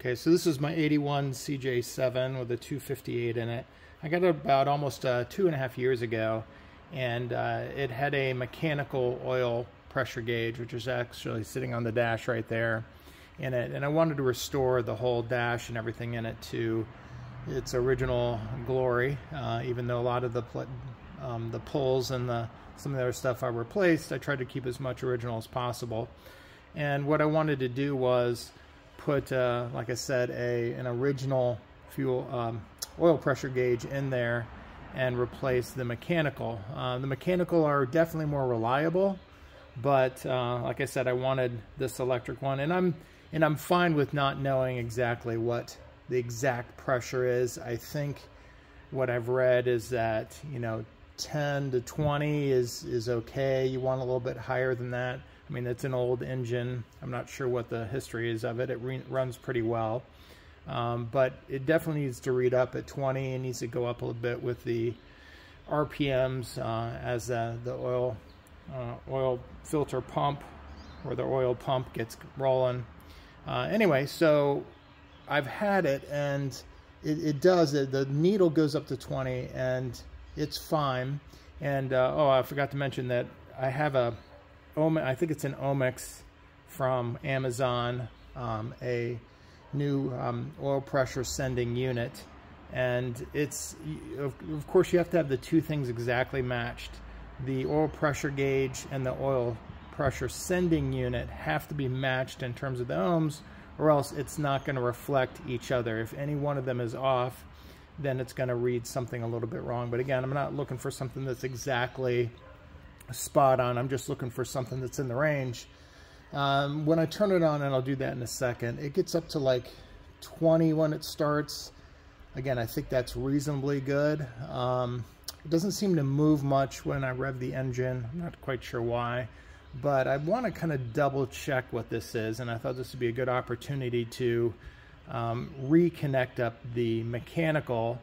Okay, so this is my 81 CJ7 with a 258 in it. I got it about almost 2.5 years ago, and it had a mechanical oil pressure gauge, which is actually sitting on the dash right there in it. And I wanted to restore the whole dash and everything in it to its original glory, even though a lot of the pulls and some of the other stuff I replaced. I tried to keep as much original as possible. And what I wanted to do was put, like I said, an original fuel oil pressure gauge in there and replace the mechanical. The mechanical are definitely more reliable, but like I said, I wanted this electric one, and I'm fine with not knowing exactly what the exact pressure is. I think what I've read is that, you know, 10 to 20 is okay. You want a little bit higher than that. I mean, it's an old engine. I'm not sure what the history is of it. It runs pretty well. But it definitely needs to read up at 20. It needs to go up a little bit with the RPMs as the oil filter pump or the oil pump gets rolling. Anyway, so I've had it, and it does. The needle goes up to 20, and it's fine. And oh, I forgot to mention that I have I think it's an ohms from Amazon, a new oil pressure sending unit, and it's, of course, you have to have the two things exactly matched. The oil pressure gauge and the oil pressure sending unit have to be matched in terms of the ohms, or else it's not going to reflect each other. If any one of them is off, then it's going to read something a little bit wrong. But again, I'm not looking for something that's exactly spot on. I'm just looking for something that's in the range. When I turn it on, and I'll do that in a second, it gets up to like 20 when it starts. Again, I think that's reasonably good. It doesn't seem to move much when I rev the engine. I'm not quite sure why, but I want to kind of double check what this is, and I thought this would be a good opportunity to reconnect up the mechanical.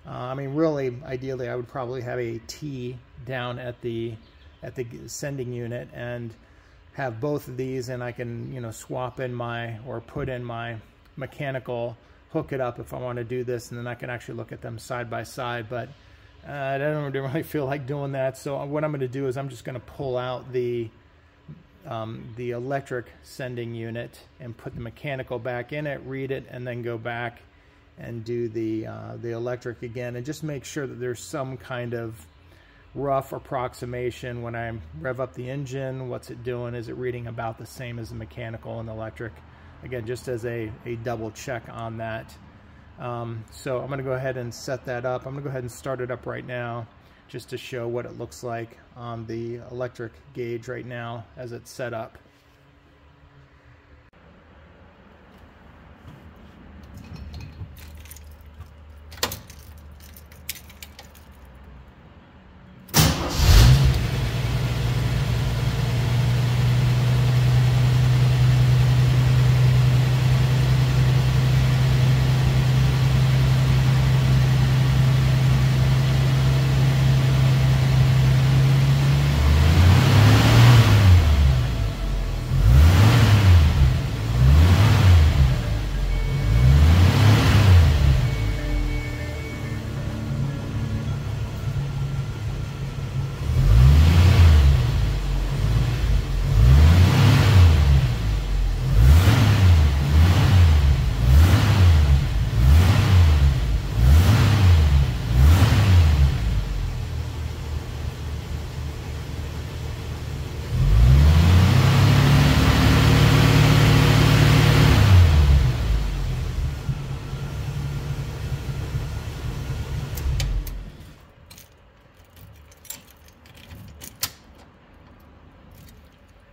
I mean, really, ideally, I would probably have a T down at the sending unit and have both of these, and I can, you know, swap in or put in my mechanical, hook it up if I want to do this, and then I can actually look at them side by side. But I don't really feel like doing that. So what I'm going to do is I'm just going to pull out the electric sending unit and put the mechanical back in it, read it, and then go back and do the electric again, and just make sure that there's some kind of rough approximation when I rev up the engine. What's it doing? Is it reading about the same as the mechanical and the electric? Again, just as a double check on that. So I'm going to go ahead and set that up. I'm going to go ahead and start it up right now, just to show what it looks like on the electric gauge right now as it's set up.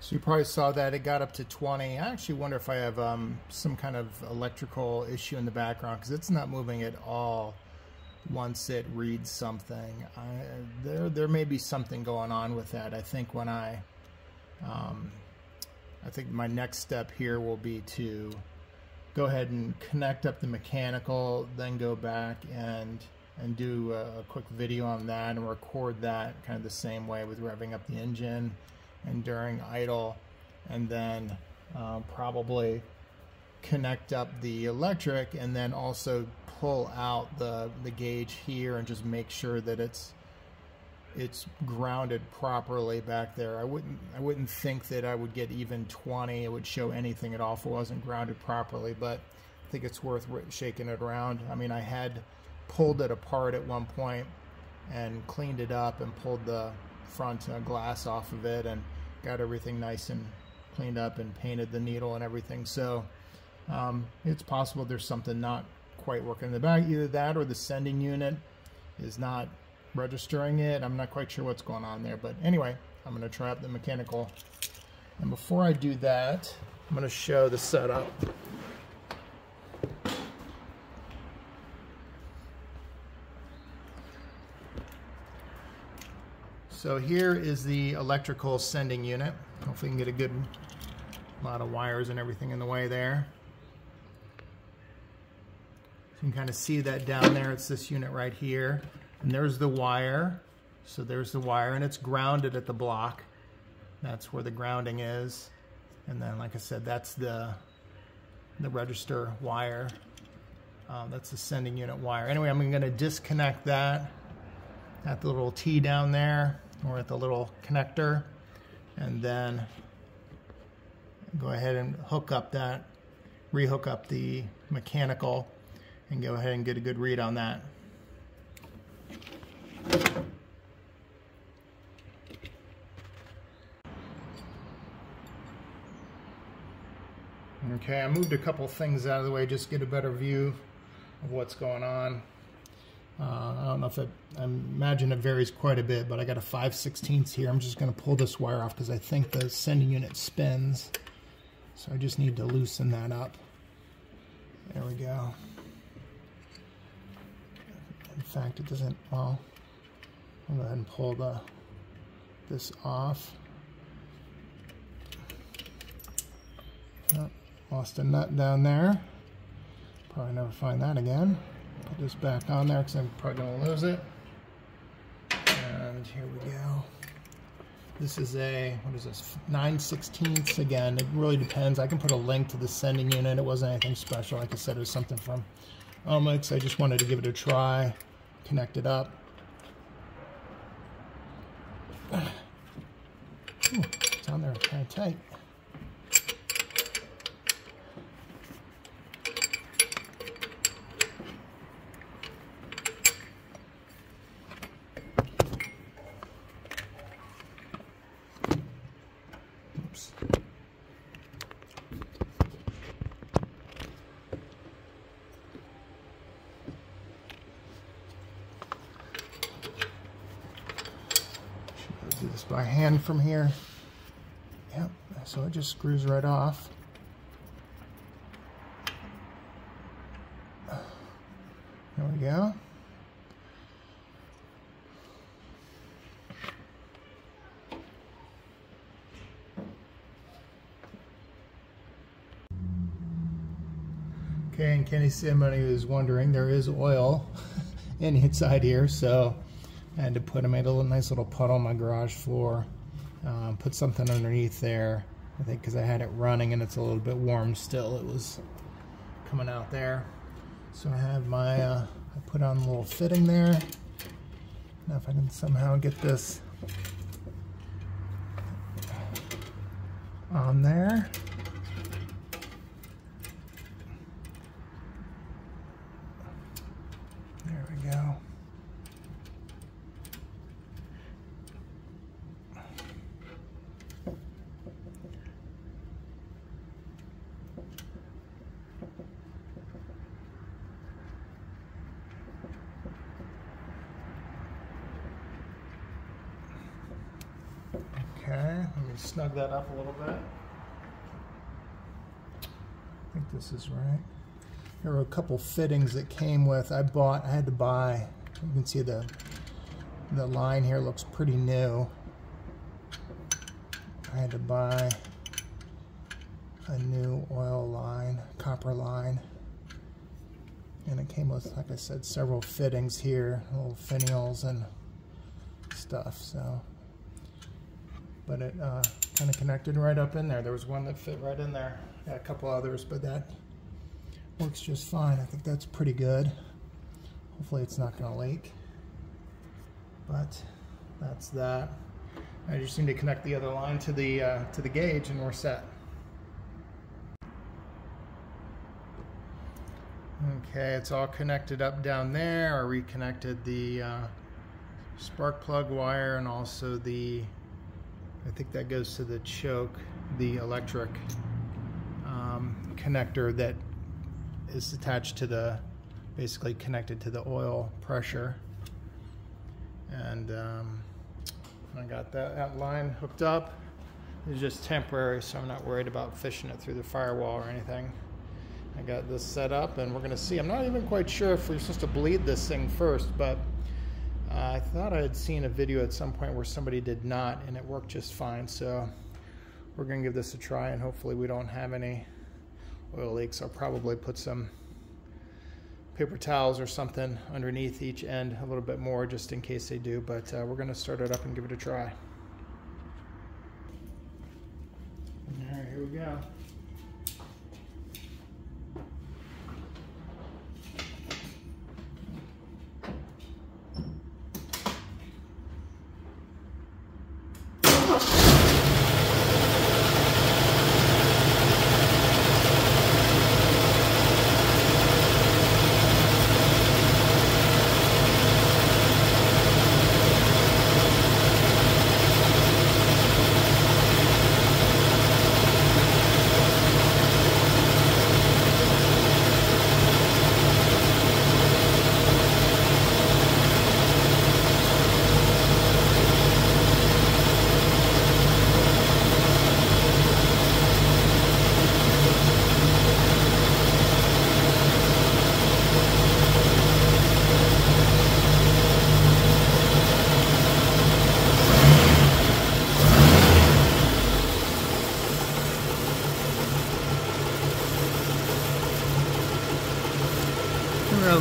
So you probably saw that it got up to 20. I actually wonder if I have some kind of electrical issue in the background, because it's not moving at all once it reads something. There may be something going on with that. I think when I think my next step here will be to go ahead and connect up the mechanical, then go back and do a quick video on that and record that kind of the same way with revving up the engine and during idle, and then probably connect up the electric and then also pull out the gauge here and just make sure that it's grounded properly back there. I wouldn't think that I would get even 20. It would show anything at all if it wasn't grounded properly, but I think it's worth shaking it around. I mean, I had pulled it apart at one point and cleaned it up and pulled the front glass off of it and got everything nice and cleaned up and painted the needle and everything. So it's possible there's something not quite working in the back. Either that or the sending unit is not registering it. I'm not quite sure what's going on there, but anyway, I'm going to try out the mechanical. And before I do that, I'm going to show the setup. So here is the electrical sending unit. Hopefully you can get a good lot of wires and everything in the way there. You can kind of see that down there. It's this unit right here. And there's the wire. So there's the wire, and it's grounded at the block. That's where the grounding is. And then, like I said, that's the register wire. That's the sending unit wire. Anyway, I'm going to disconnect that at the little T down there, or at the little connector, and then go ahead and hook up that, rehook up the mechanical, and go ahead and get a good read on that. Okay, I moved a couple things out of the way just to get a better view of what's going on. I don't know if I imagine it varies quite a bit, but I got a 5/16 here. I'm just going to pull this wire off because I think the sending unit spins. So I just need to loosen that up. There we go. In fact, it doesn't, well, I'll go ahead and pull this off. Oh, lost a nut down there. Probably never find that again. Put this back on there because I'm probably going to lose it. And here we go. This is a, what is this, 9/16. Again, it really depends. I can put a link to the sending unit. It wasn't anything special. Like I said, it was something from ohms. I just wanted to give it a try, connect it up. Ooh, it's on there kind of tight. Do this by hand from here. Yep, so it just screws right off. There we go. Okay, and Kenny somebody was wondering, there is oil inside here, so I had to put, I made a nice little puddle on my garage floor, put something underneath there, I think because I had it running and it's a little bit warm still, it was coming out there. So I have my, I put on a little fitting there. Now if I can somehow get this on there. There we go. Okay, let me snug that up a little bit. I think this is right. There were a couple fittings that came with, I had to buy, you can see the line here looks pretty new. I had to buy a new oil line, copper line. And it came with, like I said, several fittings here, little finials and stuff, so. But it kind of connected right up in there. There was one that fit right in there. Got a couple others, but that Works just fine. I think that's pretty good. Hopefully it's not going to leak. But that's that. I just need to connect the other line to the gauge and we're set. Okay, it's all connected up down there. I reconnected the spark plug wire and also I think that goes to the choke, the electric connector that is attached to basically connected to the oil pressure. And I got that line hooked up. It's just temporary, so I'm not worried about fishing it through the firewall or anything. I got this set up and we're going to see. I'm not even quite sure if we're supposed to bleed this thing first, but I thought I had seen a video at some point where somebody did not and it worked just fine. So we're going to give this a try and hopefully we don't have any oil leaks. I'll probably put some paper towels or something underneath each end, a little bit more just in case they do, but we're going to start it up and give it a try. All right, here we go.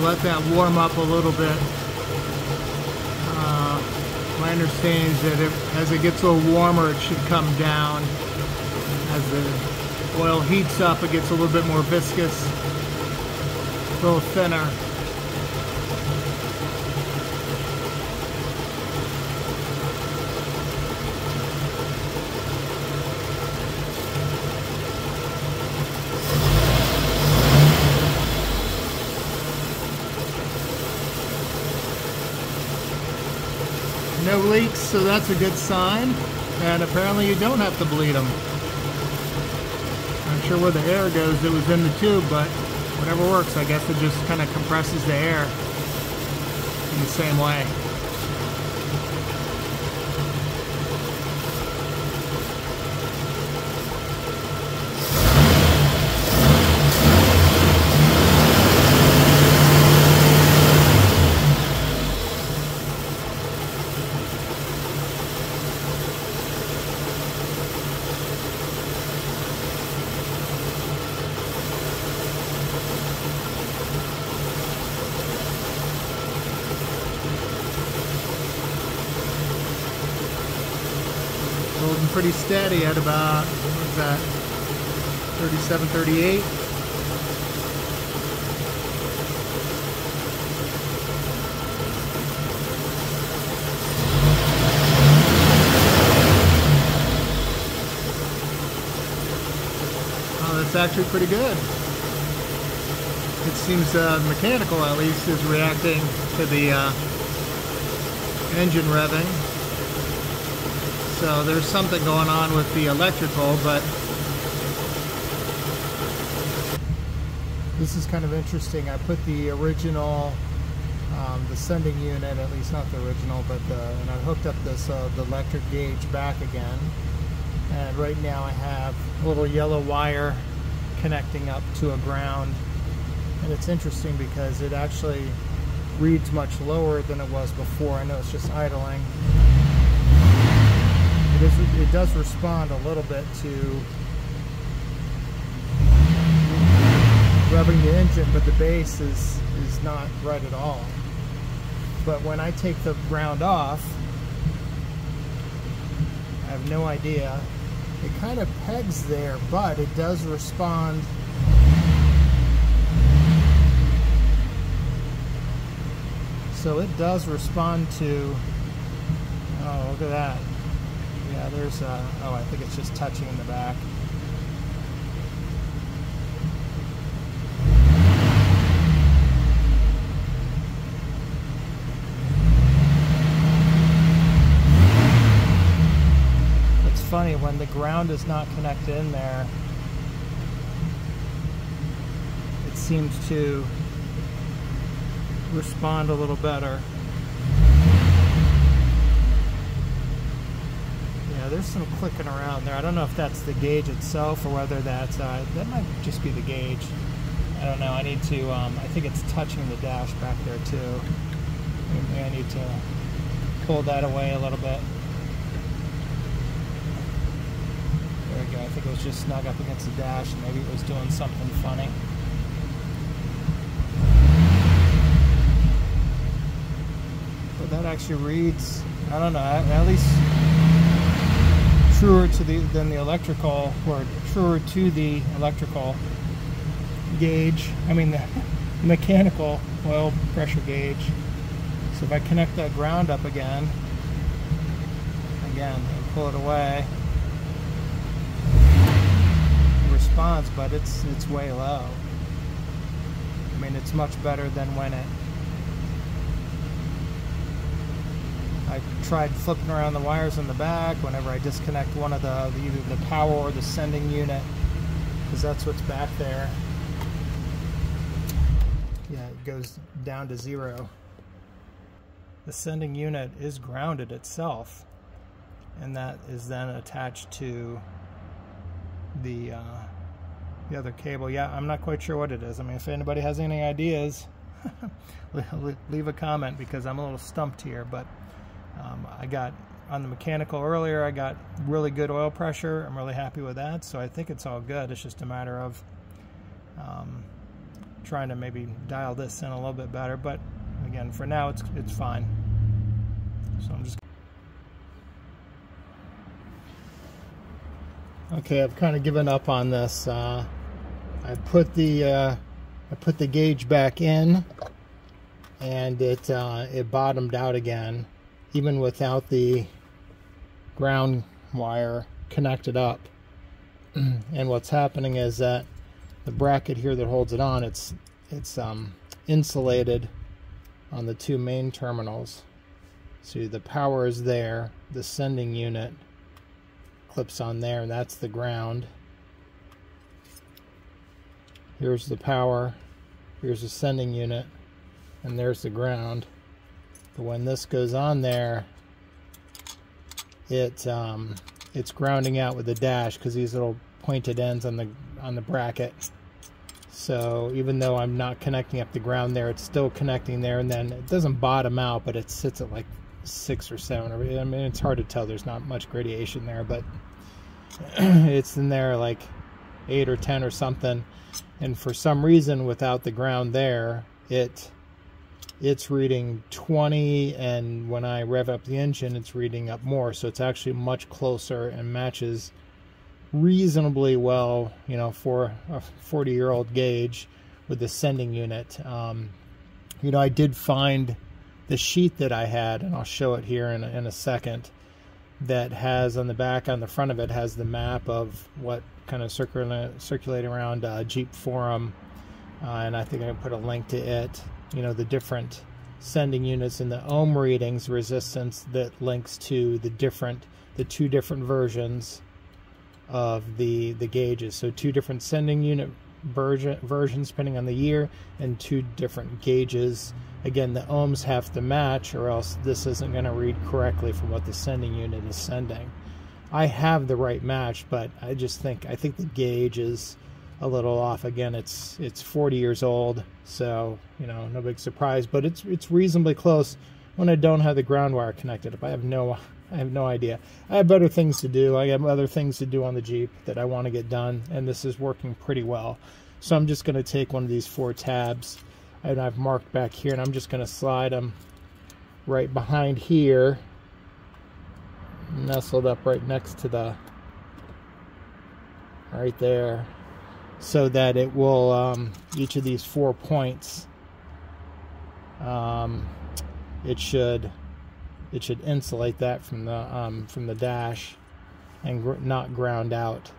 Let that warm up a little bit. My understanding is that as it gets a little warmer, it should come down. As the oil heats up, it gets a little bit more viscous, a little thinner. No leaks, so that's a good sign. And apparently you don't have to bleed them. I'm not sure where the air goes that was in the tube, but whatever works. I guess it just kind of compresses the air in the same way. Holding pretty steady at about, what is that, 37, 38. Oh, that's actually pretty good. It seems mechanical, at least, is reacting to the engine revving. So there's something going on with the electrical, but this is kind of interesting. I put the original, the sending unit, at least not the original, but and I hooked up this the electric gauge back again. And right now I have a little yellow wire connecting up to a ground. And it's interesting because it actually reads much lower than it was before. I know it's just idling. It does respond a little bit to revving the engine, but the bass is not right at all. But when I take the ground off, I have no idea. It kind of pegs there, but it does respond So it does respond to, oh, look at that. Yeah, there's, oh, I think it's just touching in the back. It's funny, when the ground is not connected in there, it seems to respond a little better. Yeah, there's some clicking around there. I don't know if that's the gauge itself or whether that's that might just be the gauge. I don't know. I need to I think it's touching the dash back there too. Maybe I need to pull that away a little bit. There we go. I think it was just snug up against the dash and maybe it was doing something funny. That actually reads, I don't know, at least truer to than the electrical, or truer to the electrical gauge. I mean the mechanical oil pressure gauge. So if I connect that ground up again, and pull it away, it responds, but it's way low. I mean, it's much better than when I tried flipping around the wires in the back whenever I disconnect one of either the power or the sending unit, because that's what's back there. Yeah, it goes down to 0. The sending unit is grounded itself, and that is then attached to the other cable. Yeah, I'm not quite sure what it is. I mean, if anybody has any ideas, leave a comment, because I'm a little stumped here. But I got on the mechanical earlier, I got really good oil pressure. I'm really happy with that, so I think it's all good. It's just a matter of trying to maybe dial this in a little bit better, but again, for now it's fine. So I'm just okay. I've kind of given up on this. I put the gauge back in, and it bottomed out again, even without the ground wire connected up. And what's happening is that the bracket here that holds it on, it's insulated on the 2 main terminals. See, the power is there, the sending unit clips on there, and that's the ground. Here's the power, here's the sending unit, and there's the ground. But when this goes on there, it's grounding out with the dash, because these little pointed ends on the bracket. So even though I'm not connecting up the ground there, it's still connecting there, and then it doesn't bottom out, but it sits at like 6 or 7. I mean, it's hard to tell. There's not much gradation there, but it's in there like 8 or 10 or something. And for some reason, without the ground there, it's reading 20, and when I rev up the engine, it's reading up more. So it's actually much closer and matches reasonably well, you know, for a 40-year-old gauge with the sending unit. You know, I did find the sheet that I had, and I'll show it here in a second, that has on the back, on the front of it, has the map of what kind of circulating around Jeep forum, and I think I can put a link to it. You know, the different sending units and the ohm readings resistance that links to the 2 different versions of the gauges. So 2 different sending unit versions depending on the year, and 2 different gauges. Again, the ohms have to match, or else this isn't going to read correctly from what the sending unit is sending. I have the right match, but I think the gauge is a little off. Again, it's 40 years old, so you know, no big surprise, but it's reasonably close when I don't have the ground wire connected up. I have no idea. I have better things to do. I have other things to do on the Jeep that I want to get done, and this is working pretty well. So I'm just going to take one of these 4 tabs, and I've marked back here, and I'm just going to slide them right behind here, nestled up right next to the, right there, so that it will, each of these 4 points it should insulate that from the dash and not ground out.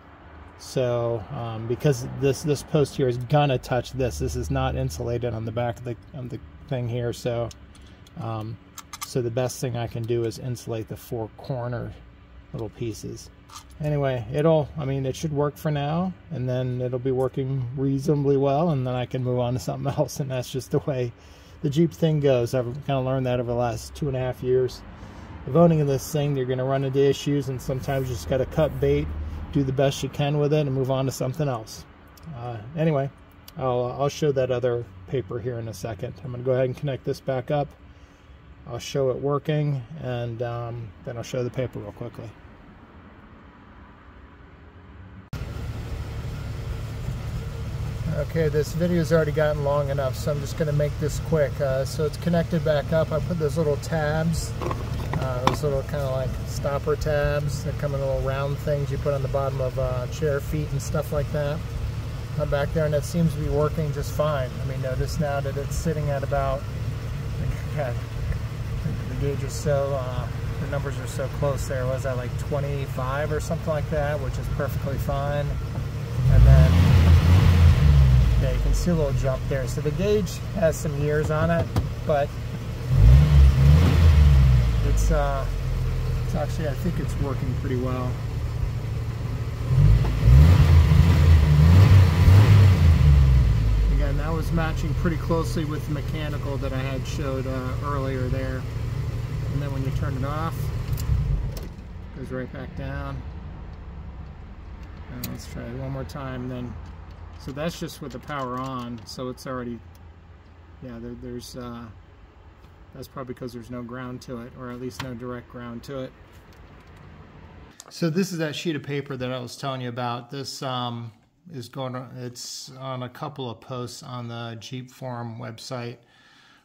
So because this post here is gonna touch this is not insulated on the back of the thing here. So so the best thing I can do is insulate the four corner little pieces. Anyway, it should work for now, and then it'll be working reasonably well, and then I can move on to something else. And that's just the way the Jeep thing goes. I've kind of learned that over the last 2.5 years of owning this thing. You're going to run into issues, and sometimes you just got to cut bait, do the best you can with it, and move on to something else. Anyway, I'll show that other paper here in a second. I'm going to go ahead and connect this back up. I'll show it working, and then I'll show the paper real quickly. Okay, this video's already gotten long enough, so I'm just going to make this quick. So it's connected back up. I put those little tabs, those little kind of like stopper tabs that come in little round things you put on the bottom of chair feet and stuff like that. I'm back there, and it seems to be working just fine. I mean, notice now that it's sitting at about, the gauge is so, the numbers are so close there. Was that like 25 or something like that, which is perfectly fine. And then, yeah, you can see a little jump there. So the gauge has some years on it, but it's actually, I think it's working pretty well. Again, that was matching pretty closely with the mechanical that I had showed earlier there. And then when you turn it off, it goes right back down. And let's try it one more time. Then, so that's just with the power on. So it's already, yeah, there's that's probably because there's no ground to it, or at least no direct ground to it. So this is that sheet of paper that I was telling you about. This it's on a couple of posts on the Jeep Forum website.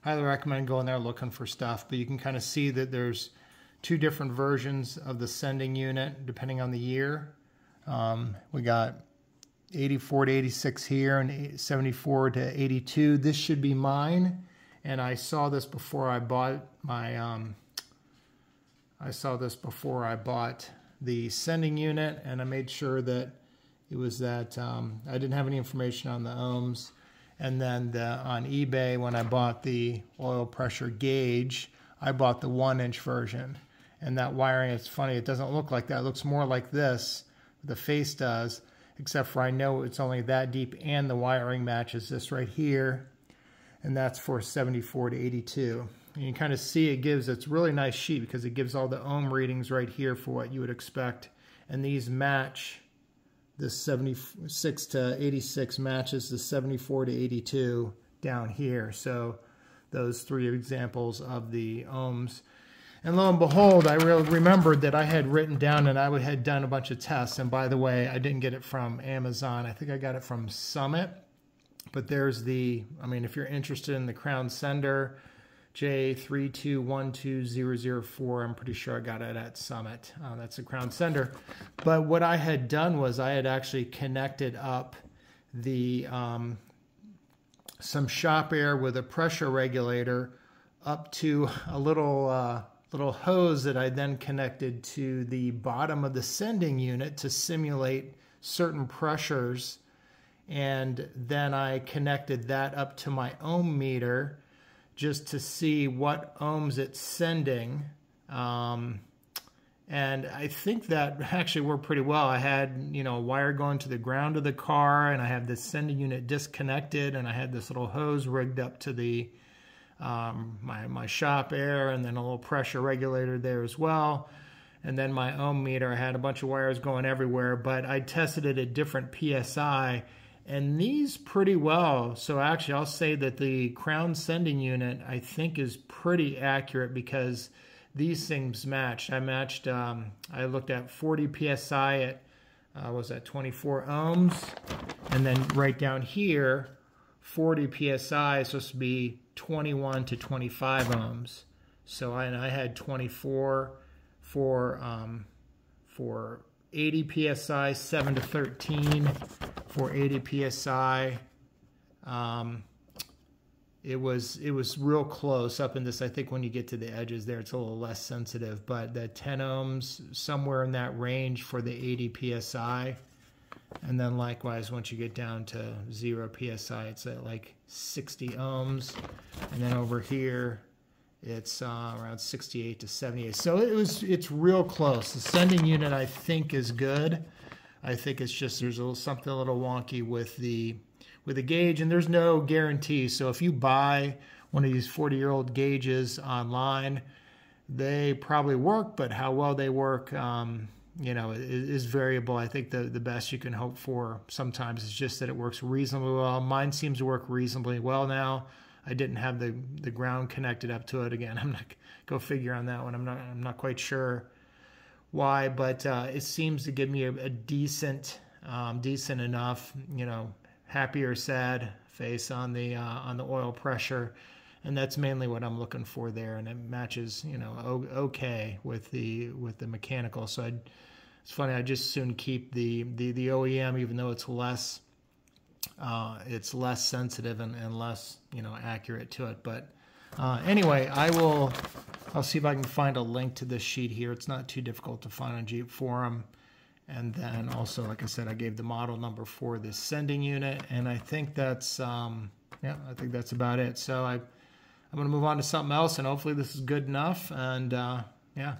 Highly recommend going there looking for stuff, but you can kind of see that there's two different versions of the sending unit depending on the year. We got 84 to 86 here and 74 to 82. This should be mine, and I saw this before I bought my the sending unit, and I made sure that it was that I didn't have any information on the ohms. And then on eBay, when I bought the oil pressure gauge, I bought the 1-inch version. And that wiring, it's funny, it doesn't look like that. It looks more like this, the face does, except for I know it's only that deep, and the wiring matches this right here. And that's for 74 to 82. And you can kind of see it's a really nice sheet because it gives all the ohm readings right here for what you would expect. And these match. This 76 to 86 matches the 74 to 82 down here. So those three examples of the ohms. And lo and behold, I remembered that I had written down and I had done a bunch of tests. And by the way, I didn't get it from Amazon. I think I got it from Summit. But there's if you're interested in the Crown Sender, J3212004, I'm pretty sure I got it at Summit. That's a Crown Sender. But what I had done was I had actually connected up the some shop air with a pressure regulator up to a little hose that I then connected to the bottom of the sending unit to simulate certain pressures. And then I connected that up to my ohm meter just to see what ohms it's sending. And I think that actually worked pretty well. I had, a wire going to the ground of the car, and I had the sending unit disconnected, and I had this little hose rigged up to the my shop air, and then a little pressure regulator there as well. And then my ohm meter, I had a bunch of wires going everywhere, but I tested it at different PSI, and these pretty well. So actually, I'll say that the Crown sending unit, I think, is pretty accurate because these things matched. I looked at 40 PSI at, was that 24 ohms? And then right down here, 40 PSI is supposed to be 21 to 25 ohms. So I had 24 for 80 PSI, 7 to 13 for 80 PSI, it was real close up in this. I think when you get to the edges there, it's a little less sensitive, but the 10 ohms, somewhere in that range for the 80 psi. And then likewise, once you get down to 0 psi, it's at like 60 ohms. And then over here, it's around 68 to 78. So it's real close. The sending unit, I think, is good. I think it's just there's something a little wonky with the gauge, and there's no guarantee. So if you buy one of these 40-year-old gauges online, they probably work, but how well they work, you know, is variable. I think the best you can hope for sometimes is just that it works reasonably well. Mine seems to work reasonably well now. I didn't have the ground connected up to it. Again, I'm not go figure on that one. I'm not quite sure why, but it seems to give me a decent enough, you know, happy or sad face on the oil pressure, and that's mainly what I'm looking for there, and it matches, you know, okay with the mechanical. So it's funny, I just soon keep the OEM, even though it's less sensitive and less, you know, accurate to it. But anyway, I'll see if I can find a link to this sheet here. It's not too difficult to find on Jeep Forum. And then also, like I said, I gave the model number for this sending unit, and I think that's yeah, I think that's about it. So I'm going to move on to something else, and hopefully this is good enough. And yeah.